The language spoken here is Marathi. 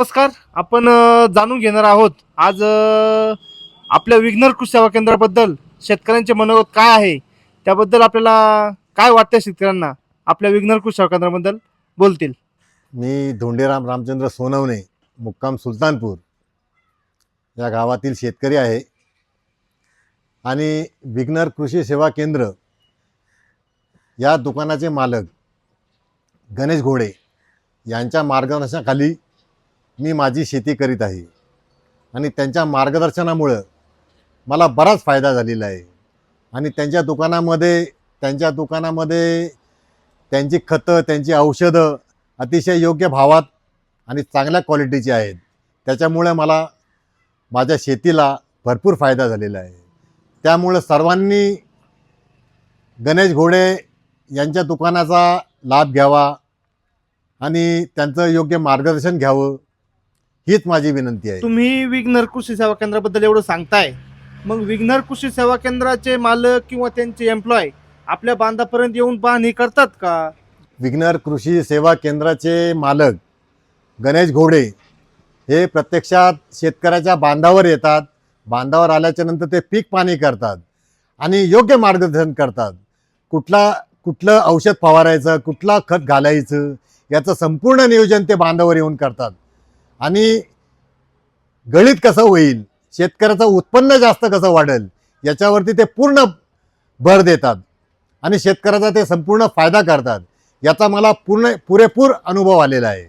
नमस्कार. आपण जाणून घेणार आहोत आज आपल्या विघ्नर कृषी सेवा केंद्राबद्दल शेतकऱ्यांचे मनोगत काय आहे, त्याबद्दल आपल्याला काय वाटतं शेतकऱ्यांना आपल्या विघ्नर कृषी सेवा केंद्राबद्दल बोलतील. मी धोंडेराम रामचंद्र सोनवणे, मुक्काम सुलतानपूर या गावातील शेतकरी आहे आणि विघ्नर कृषी सेवा केंद्र या दुकानाचे मालक गणेश घोडे यांच्या मार्गदर्शनाखाली मी माझी शेती करीत आहे आणि त्यांच्या मार्गदर्शनामुळं मला बराच फायदा झालेला आहे. आणि त्यांच्या दुकानामध्ये त्यांची खतं, त्यांची औषधं अतिशय योग्य भावात आणि चांगल्या क्वालिटीची आहेत. त्याच्यामुळे मला माझ्या शेतीला भरपूर फायदा झालेला आहे. त्यामुळे सर्वांनी गणेश घोडे यांच्या दुकानाचा लाभ घ्यावा आणि त्यांचं योग्य मार्गदर्शन घ्यावं हीच माझी विनंती आहे. तुम्ही विघ्नर कृषी सेवा केंद्राबद्दल एवढं सांगताय, मग विघ्नर कृषी सेवा केंद्राचे मालक किंवा त्यांचे एम्प्लॉय आपल्या बांधापर्यंत येऊन पाहणी करतात का? विघ्नर कृषी सेवा केंद्राचे मालक गणेश घोडे हे प्रत्यक्षात शेतकऱ्याच्या बांधावर येतात. बांधावर आल्याच्या नंतर ते पीक पाणी करतात आणि योग्य मार्गदर्शन करतात. कुठलं औषध फवारायचं, कुठला खत घालायचं याचं संपूर्ण नियोजन ते बांधावर येऊन करतात. आणि गळीत कसं होईल, शेतकऱ्याचं उत्पन्न जास्त कसं वाढेल याच्यावरती ते पूर्ण भर देतात आणि शेतकऱ्याचा ते संपूर्ण फायदा करतात. याचा मला पुरेपूर अनुभव आलेला आहे.